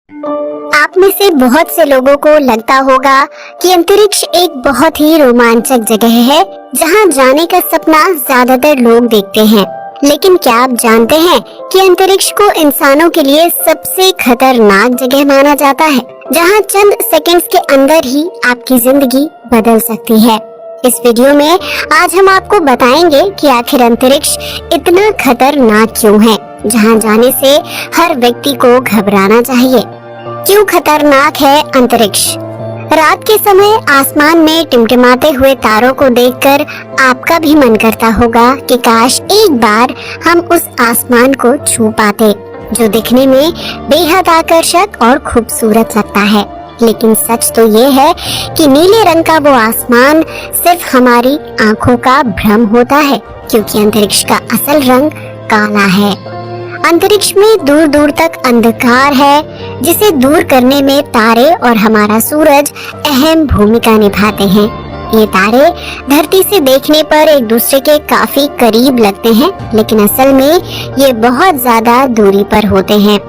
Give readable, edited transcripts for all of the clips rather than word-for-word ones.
आप में से बहुत से लोगों को लगता होगा कि अंतरिक्ष एक बहुत ही रोमांचक जगह है जहां जाने का सपना ज्यादातर लोग देखते हैं। लेकिन क्या आप जानते हैं कि अंतरिक्ष को इंसानों के लिए सबसे खतरनाक जगह माना जाता है, जहां चंद सेकंड्स के अंदर ही आपकी जिंदगी बदल सकती है। इस वीडियो में आज हम आपको बताएंगे कि आखिर अंतरिक्ष इतना खतरनाक क्यों है, जहां जाने से हर व्यक्ति को घबराना चाहिए। क्यों खतरनाक है अंतरिक्ष? रात के समय आसमान में टिमटिमाते हुए तारों को देखकर आपका भी मन करता होगा कि काश एक बार हम उस आसमान को छू पाते, जो दिखने में बेहद आकर्षक और खूबसूरत लगता है। लेकिन सच तो ये है कि नीले रंग का वो आसमान सिर्फ हमारी आंखों का भ्रम होता है, क्योंकि अंतरिक्ष का असल रंग काला है। अंतरिक्ष में दूर दूर तक अंधकार है, जिसे दूर करने में तारे और हमारा सूरज अहम भूमिका निभाते हैं। ये तारे धरती से देखने पर एक दूसरे के काफी करीब लगते हैं, लेकिन असल में ये बहुत ज्यादा दूरी पर होते हैं।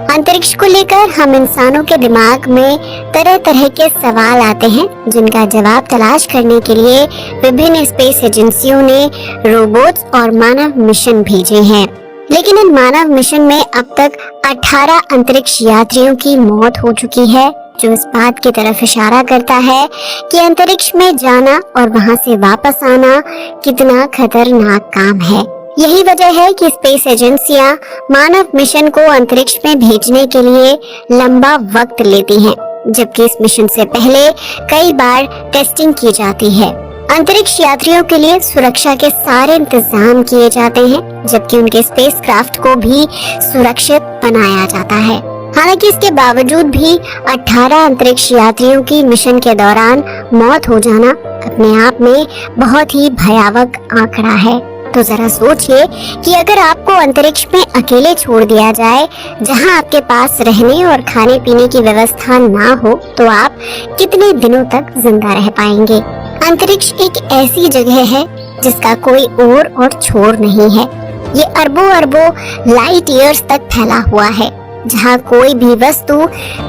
अंतरिक्ष को लेकर हम इंसानों के दिमाग में तरह तरह के सवाल आते हैं, जिनका जवाब तलाश करने के लिए विभिन्न स्पेस एजेंसियों ने रोबोट्स और मानव मिशन भेजे हैं। लेकिन इन मानव मिशन में अब तक 18 अंतरिक्ष यात्रियों की मौत हो चुकी है, जो इस बात की तरफ इशारा करता है कि अंतरिक्ष में जाना और वहां से वापस आना कितना खतरनाक काम है। यही वजह है कि स्पेस एजेंसियां मानव मिशन को अंतरिक्ष में भेजने के लिए लंबा वक्त लेती हैं, जबकि इस मिशन से पहले कई बार टेस्टिंग की जाती है। अंतरिक्ष यात्रियों के लिए सुरक्षा के सारे इंतजाम किए जाते हैं, जबकि उनके स्पेसक्राफ्ट को भी सुरक्षित बनाया जाता है। हालांकि इसके बावजूद भी 18 अंतरिक्ष यात्रियों की मिशन के दौरान मौत हो जाना अपने आप में बहुत ही भयावह आंकड़ा है। तो जरा सोचिए कि अगर आपको अंतरिक्ष में अकेले छोड़ दिया जाए, जहां आपके पास रहने और खाने पीने की व्यवस्था ना हो, तो आप कितने दिनों तक जिंदा रह पाएंगे? अंतरिक्ष एक ऐसी जगह है जिसका कोई ओर और छोर नहीं है। ये अरबों अरबों लाइट ईयर्स तक फैला हुआ है, जहाँ कोई भी वस्तु,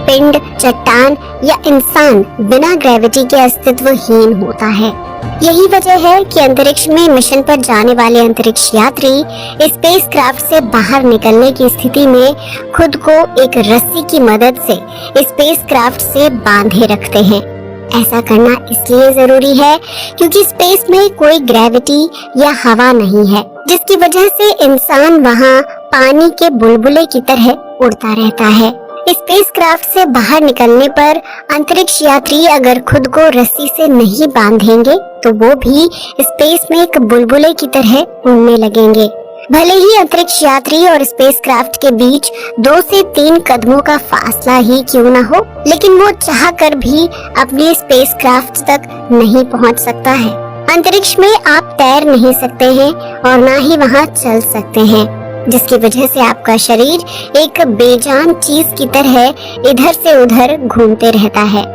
पिंड, चट्टान या इंसान बिना ग्रेविटी के अस्तित्वहीन होता है। यही वजह है कि अंतरिक्ष में मिशन पर जाने वाले अंतरिक्ष यात्री स्पेसक्राफ्ट से बाहर निकलने की स्थिति में खुद को एक रस्सी की मदद से स्पेसक्राफ्ट से बांधे रखते हैं। ऐसा करना इसलिए जरूरी है क्योंकि स्पेस में कोई ग्रेविटी या हवा नहीं है, जिसकी वजह से इंसान वहां पानी के बुलबुले की तरह उड़ता रहता है। स्पेसक्राफ्ट से बाहर निकलने पर अंतरिक्ष यात्री अगर खुद को रस्सी से नहीं बांधेंगे, तो वो भी स्पेस में एक बुलबुले की तरह उड़ने लगेंगे। भले ही अंतरिक्ष यात्री और स्पेसक्राफ्ट के बीच 2 से 3 कदमों का फासला ही क्यों न हो, लेकिन वो चाह कर भी अपने स्पेसक्राफ्ट तक नहीं पहुंच सकता है। अंतरिक्ष में आप तैर नहीं सकते हैं और ना ही वहां चल सकते हैं, जिसकी वजह से आपका शरीर एक बेजान चीज की तरह इधर से उधर घूमते रहता है।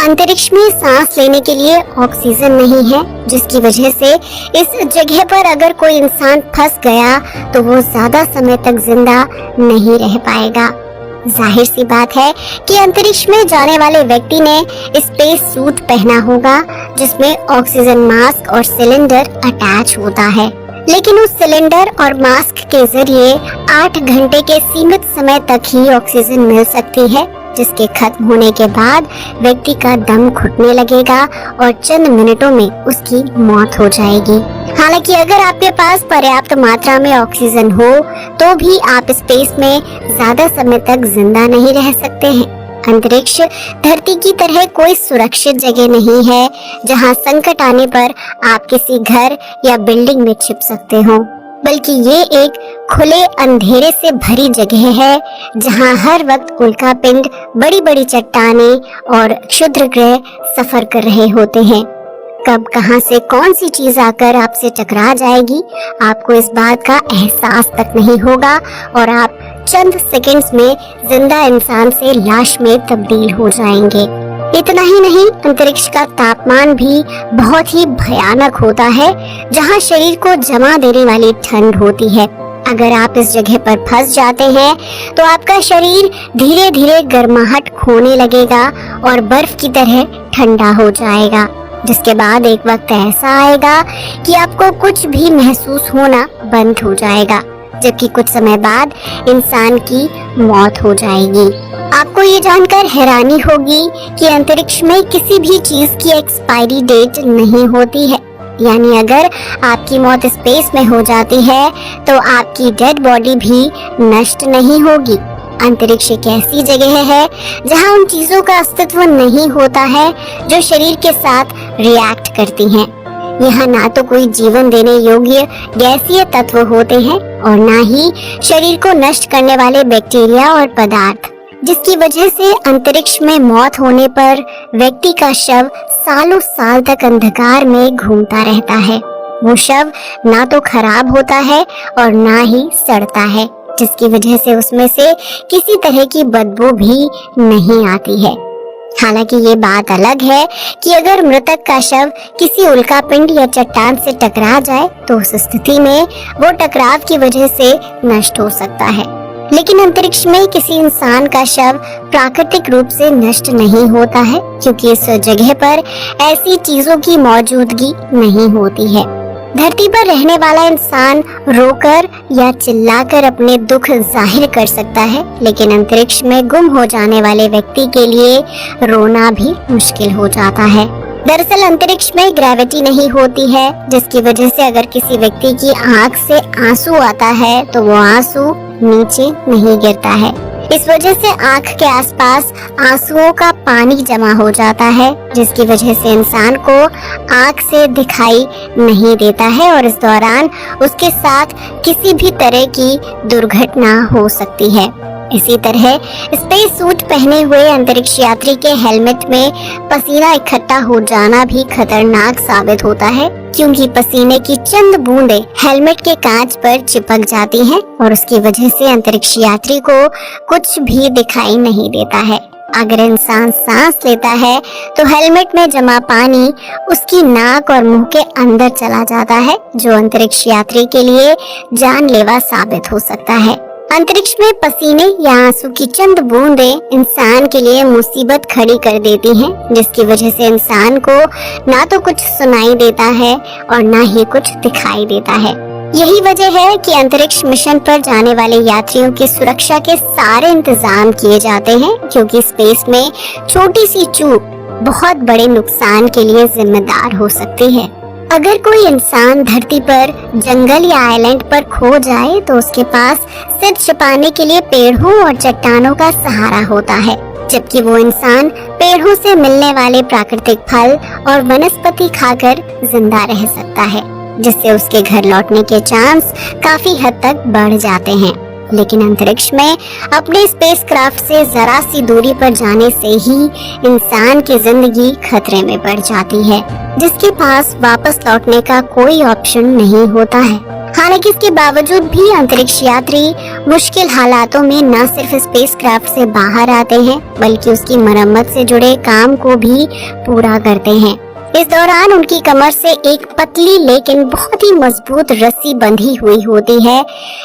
अंतरिक्ष में सांस लेने के लिए ऑक्सीजन नहीं है, जिसकी वजह से इस जगह पर अगर कोई इंसान फंस गया तो वो ज्यादा समय तक जिंदा नहीं रह पाएगा। जाहिर सी बात है कि अंतरिक्ष में जाने वाले व्यक्ति ने स्पेस सूट पहना होगा, जिसमें ऑक्सीजन मास्क और सिलेंडर अटैच होता है। लेकिन उस सिलेंडर और मास्क के जरिए 8 घंटे के सीमित समय तक ही ऑक्सीजन मिल सकती है, जिसके खत्म होने के बाद व्यक्ति का दम घुटने लगेगा और चंद मिनटों में उसकी मौत हो जाएगी। हालांकि अगर आपके पास पर्याप्त मात्रा में ऑक्सीजन हो, तो भी आप स्पेस में ज्यादा समय तक जिंदा नहीं रह सकते हैं। अंतरिक्ष धरती की तरह कोई सुरक्षित जगह नहीं है, जहां संकट आने पर आप किसी घर या बिल्डिंग में छिप सकते हो, बल्कि ये एक खुले अंधेरे से भरी जगह है, जहां हर वक्त उल्कापिंड, बड़ी बड़ी चट्टानें और क्षुद्र ग्रह सफर कर रहे होते हैं। कब कहां से कौन सी चीज आकर आपसे टकरा जाएगी, आपको इस बात का एहसास तक नहीं होगा और आप चंद सेकंड्स में जिंदा इंसान से लाश में तब्दील हो जाएंगे। इतना ही नहीं, अंतरिक्ष का तापमान भी बहुत ही भयानक होता है, जहां शरीर को जमा देने वाली ठंड होती है। अगर आप इस जगह पर फंस जाते हैं तो आपका शरीर धीरे धीरे गर्माहट खोने लगेगा और बर्फ की तरह ठंडा हो जाएगा, जिसके बाद एक वक्त ऐसा आएगा कि आपको कुछ भी महसूस होना बंद हो जाएगा, जबकि कुछ समय बाद इंसान की मौत हो जाएगी। आपको ये जानकर हैरानी होगी कि अंतरिक्ष में किसी भी चीज की एक्सपायरी डेट नहीं होती है। यानी अगर आपकी मौत स्पेस में हो जाती है तो आपकी डेड बॉडी भी नष्ट नहीं होगी। अंतरिक्ष एक ऐसी जगह है जहां उन चीजों का अस्तित्व नहीं होता है जो शरीर के साथ रिएक्ट करती हैं। यहाँ ना तो कोई जीवन देने योग्य गैसीय तत्व होते हैं और ना ही शरीर को नष्ट करने वाले बैक्टीरिया और पदार्थ, जिसकी वजह से अंतरिक्ष में मौत होने पर व्यक्ति का शव सालों साल तक अंधकार में घूमता रहता है। वो शव ना तो खराब होता है और ना ही सड़ता है, जिसकी वजह से उसमें से किसी तरह की बदबू भी नहीं आती है। हालांकि ये बात अलग है कि अगर मृतक का शव किसी उल्कापिंड या चट्टान से टकरा जाए तो उस स्थिति में वो टकराव की वजह से नष्ट हो सकता है। लेकिन अंतरिक्ष में किसी इंसान का शव प्राकृतिक रूप से नष्ट नहीं होता है, क्योंकि इस जगह पर ऐसी चीजों की मौजूदगी नहीं होती है। धरती पर रहने वाला इंसान रोकर या चिल्लाकर अपने दुख जाहिर कर सकता है, लेकिन अंतरिक्ष में गुम हो जाने वाले व्यक्ति के लिए रोना भी मुश्किल हो जाता है। दरअसल अंतरिक्ष में ग्रेविटी नहीं होती है, जिसकी वजह से अगर किसी व्यक्ति की आंख से आंसू आता है तो वो आंसू नीचे नहीं गिरता है। इस वजह से आंख के आसपास आंसुओं का पानी जमा हो जाता है, जिसकी वजह से इंसान को आंख से दिखाई नहीं देता है और इस दौरान उसके साथ किसी भी तरह की दुर्घटना हो सकती है। इसी तरह स्पेस सूट पहने हुए अंतरिक्ष यात्री के हेलमेट में पसीना इकट्ठा हो जाना भी खतरनाक साबित होता है, क्योंकि पसीने की चंद बूंदें हेलमेट के कांच पर चिपक जाती हैं और उसकी वजह से अंतरिक्ष यात्री को कुछ भी दिखाई नहीं देता है। अगर इंसान सांस लेता है तो हेलमेट में जमा पानी उसकी नाक और मुंह के अंदर चला जाता है, जो अंतरिक्ष यात्री के लिए जानलेवा साबित हो सकता है। अंतरिक्ष में पसीने या आंसू की चंद बूंदें इंसान के लिए मुसीबत खड़ी कर देती हैं, जिसकी वजह से इंसान को ना तो कुछ सुनाई देता है और ना ही कुछ दिखाई देता है। यही वजह है कि अंतरिक्ष मिशन पर जाने वाले यात्रियों की सुरक्षा के सारे इंतजाम किए जाते हैं, क्योंकि स्पेस में छोटी सी चूक बहुत बड़े नुकसान के लिए जिम्मेदार हो सकती है। अगर कोई इंसान धरती पर जंगल या आइलैंड पर खो जाए तो उसके पास सिर छिपाने के लिए पेड़ों और चट्टानों का सहारा होता है, जबकि वो इंसान पेड़ों से मिलने वाले प्राकृतिक फल और वनस्पति खाकर जिंदा रह सकता है, जिससे उसके घर लौटने के चांस काफी हद तक बढ़ जाते हैं। लेकिन अंतरिक्ष में अपने स्पेसक्राफ्ट से जरा सी दूरी पर जाने से ही इंसान की जिंदगी खतरे में पड़ जाती है, जिसके पास वापस लौटने का कोई ऑप्शन नहीं होता है। हालांकि इसके बावजूद भी अंतरिक्ष यात्री मुश्किल हालातों में न सिर्फ स्पेसक्राफ्ट से बाहर आते हैं, बल्कि उसकी मरम्मत से जुड़े काम को भी पूरा करते हैं। इस दौरान उनकी कमर से एक पतली लेकिन बहुत ही मजबूत रस्सी बंधी हुई होती है,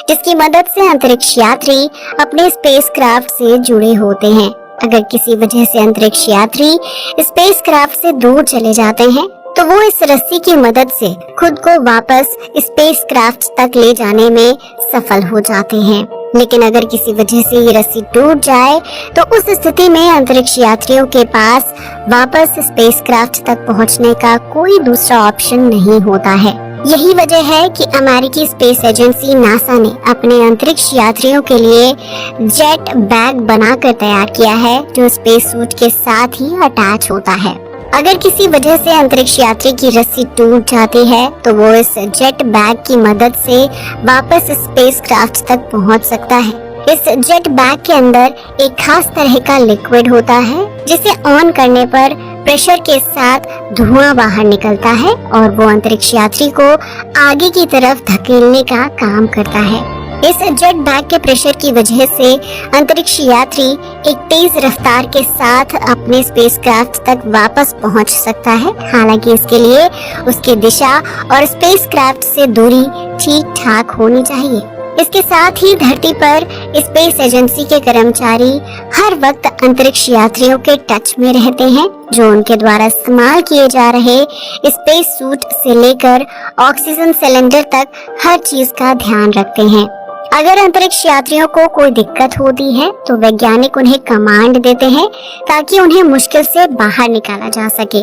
जिसकी मदद से अंतरिक्ष यात्री अपने स्पेसक्राफ्ट से जुड़े होते हैं। अगर किसी वजह से अंतरिक्ष यात्री स्पेसक्राफ्ट से दूर चले जाते हैं तो वो इस रस्सी की मदद से खुद को वापस स्पेसक्राफ्ट तक ले जाने में सफल हो जाते हैं। लेकिन अगर किसी वजह से ये रस्सी टूट जाए तो उस स्थिति में अंतरिक्ष यात्रियों के पास वापस स्पेसक्राफ्ट तक पहुंचने का कोई दूसरा ऑप्शन नहीं होता है। यही वजह है कि अमेरिकी स्पेस एजेंसी नासा ने अपने अंतरिक्ष यात्रियों के लिए जेट बैग बनाकर तैयार किया है, जो स्पेस सूट के साथ ही अटैच होता है। अगर किसी वजह से अंतरिक्ष यात्री की रस्सी टूट जाती है तो वो इस जेट बैग की मदद से वापस स्पेसक्राफ्ट तक पहुंच सकता है। इस जेट बैग के अंदर एक खास तरह का लिक्विड होता है, जिसे ऑन करने पर प्रेशर के साथ धुआं बाहर निकलता है और वो अंतरिक्ष यात्री को आगे की तरफ धकेलने का काम करता है। इस जेट बैग के प्रेशर की वजह से अंतरिक्ष यात्री एक तेज रफ्तार के साथ अपने स्पेसक्राफ्ट तक वापस पहुंच सकता है। हालांकि इसके लिए उसकी दिशा और स्पेसक्राफ्ट से दूरी ठीक ठाक होनी चाहिए। इसके साथ ही धरती पर स्पेस एजेंसी के कर्मचारी हर वक्त अंतरिक्ष यात्रियों के टच में रहते हैं, जो उनके द्वारा इस्तेमाल किए जा रहे स्पेस सूट से लेकर ऑक्सीजन सिलेंडर तक हर चीज का ध्यान रखते हैं। अगर अंतरिक्ष यात्रियों को कोई दिक्कत होती है तो वैज्ञानिक उन्हें कमांड देते हैं ताकि उन्हें मुश्किल से बाहर निकाला जा सके।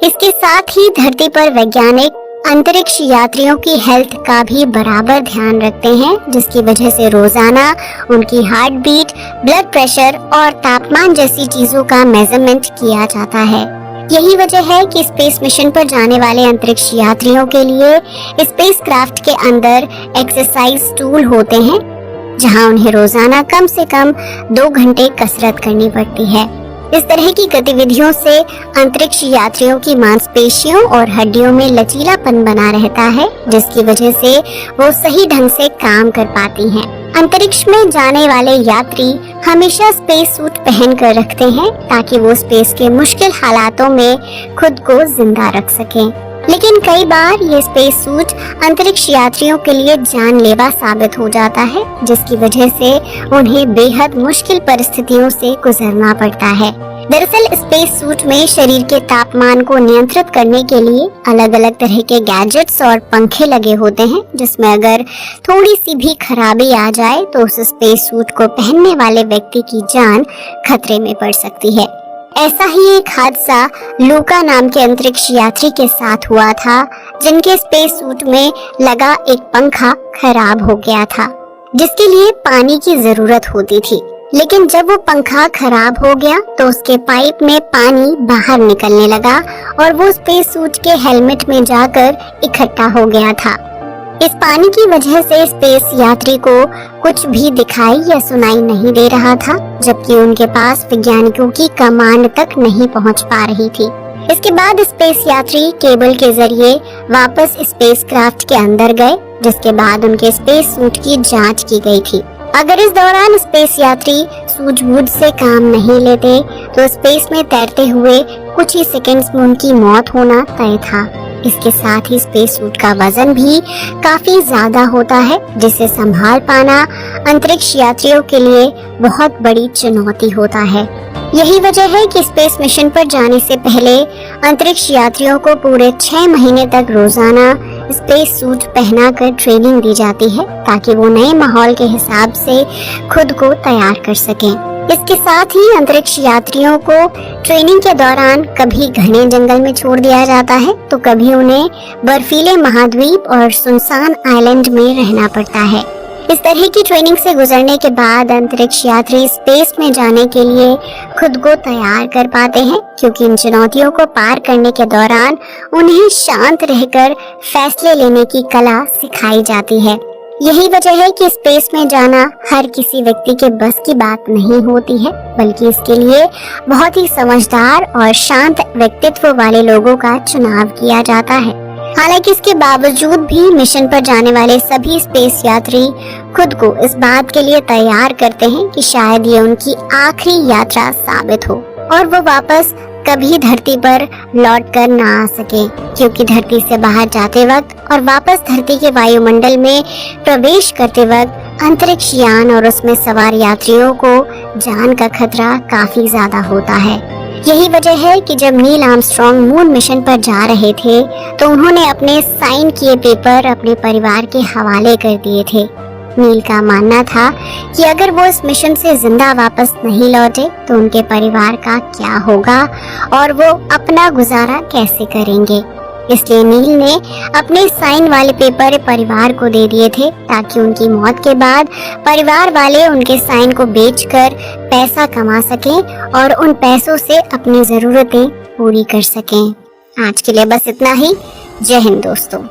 इसके साथ ही धरती पर वैज्ञानिक अंतरिक्ष यात्रियों की हेल्थ का भी बराबर ध्यान रखते हैं, जिसकी वजह से रोजाना उनकी हार्ट बीट, ब्लड प्रेशर और तापमान जैसी चीजों का मेजरमेंट किया जाता है। यही वजह है कि स्पेस मिशन पर जाने वाले अंतरिक्ष यात्रियों के लिए स्पेसक्राफ्ट के अंदर एक्सरसाइज टूल होते हैं, जहां उन्हें रोजाना कम से कम 2 घंटे कसरत करनी पड़ती है। इस तरह की गतिविधियों से अंतरिक्ष यात्रियों की मांसपेशियों और हड्डियों में लचीलापन बना रहता है, जिसकी वजह से वो सही ढंग से काम कर पाती हैं। अंतरिक्ष में जाने वाले यात्री हमेशा स्पेस सूट पहन कर रखते हैं ताकि वो स्पेस के मुश्किल हालातों में खुद को जिंदा रख सकें। लेकिन कई बार ये स्पेस सूट अंतरिक्ष यात्रियों के लिए जानलेवा साबित हो जाता है, जिसकी वजह से उन्हें बेहद मुश्किल परिस्थितियों से गुजरना पड़ता है। दरअसल स्पेस सूट में शरीर के तापमान को नियंत्रित करने के लिए अलग अलग तरह के गैजेट्स और पंखे लगे होते हैं, जिसमें अगर थोड़ी सी भी खराबी आ जाए तो उस स्पेस सूट को पहनने वाले व्यक्ति की जान खतरे में पड़ सकती है। ऐसा ही एक हादसा लूका नाम के अंतरिक्ष यात्री के साथ हुआ था, जिनके स्पेस सूट में लगा एक पंखा खराब हो गया था, जिसके लिए पानी की जरूरत होती थी। लेकिन जब वो पंखा खराब हो गया तो उसके पाइप में पानी बाहर निकलने लगा और वो स्पेस सूट के हेलमेट में जाकर इकट्ठा हो गया था। इस पानी की वजह से स्पेस यात्री को कुछ भी दिखाई या सुनाई नहीं दे रहा था, जबकि उनके पास वैज्ञानिकों की कमांड तक नहीं पहुंच पा रही थी। इसके बाद स्पेस यात्री केबल के जरिए वापस स्पेसक्राफ्ट के अंदर गए, जिसके बाद उनके स्पेस सूट की जांच की गई थी। अगर इस दौरान स्पेस यात्री सूझबूझ से काम नहीं लेते तो स्पेस में तैरते हुए कुछ ही सेकंड्स में उनकी मौत होना तय था। इसके साथ ही स्पेस सूट का वजन भी काफी ज्यादा होता है, जिसे संभाल पाना अंतरिक्ष यात्रियों के लिए बहुत बड़ी चुनौती होता है। यही वजह है कि स्पेस मिशन पर जाने से पहले अंतरिक्ष यात्रियों को पूरे 6 महीने तक रोजाना स्पेस सूट पहनाकर ट्रेनिंग दी जाती है, ताकि वो नए माहौल के हिसाब से खुद को तैयार कर सकें। इसके साथ ही अंतरिक्ष यात्रियों को ट्रेनिंग के दौरान कभी घने जंगल में छोड़ दिया जाता है तो कभी उन्हें बर्फीले महाद्वीप और सुनसान आइलैंड में रहना पड़ता है। इस तरह की ट्रेनिंग से गुजरने के बाद अंतरिक्ष यात्री स्पेस में जाने के लिए खुद को तैयार कर पाते हैं, क्योंकि इन चुनौतियों को पार करने के दौरान उन्हें शांत रहकर फैसले लेने की कला सिखाई जाती है। यही वजह है कि स्पेस में जाना हर किसी व्यक्ति के बस की बात नहीं होती है, बल्कि इसके लिए बहुत ही समझदार और शांत व्यक्तित्व वाले लोगों का चुनाव किया जाता है। हालांकि इसके बावजूद भी मिशन पर जाने वाले सभी स्पेस यात्री खुद को इस बात के लिए तैयार करते हैं कि शायद ये उनकी आखिरी यात्रा साबित हो और वो वापस कभी धरती पर लौट कर ना आ सके, क्योंकि धरती से बाहर जाते वक्त और वापस धरती के वायुमंडल में प्रवेश करते वक्त अंतरिक्ष यान और उसमें सवार यात्रियों को जान का खतरा काफी ज्यादा होता है। यही वजह है कि जब नील आर्मस्ट्रॉन्ग मून मिशन पर जा रहे थे तो उन्होंने अपने साइन किए पेपर अपने परिवार के हवाले कर दिए थे। नील का मानना था कि अगर वो इस मिशन से जिंदा वापस नहीं लौटे तो उनके परिवार का क्या होगा और वो अपना गुजारा कैसे करेंगे। इसलिए नील ने अपने साइन वाले पेपर परिवार को दे दिए थे, ताकि उनकी मौत के बाद परिवार वाले उनके साइन को बेचकर पैसा कमा सकें और उन पैसों से अपनी जरूरतें पूरी कर सकें। आज के लिए बस इतना ही। जय हिंद दोस्तों।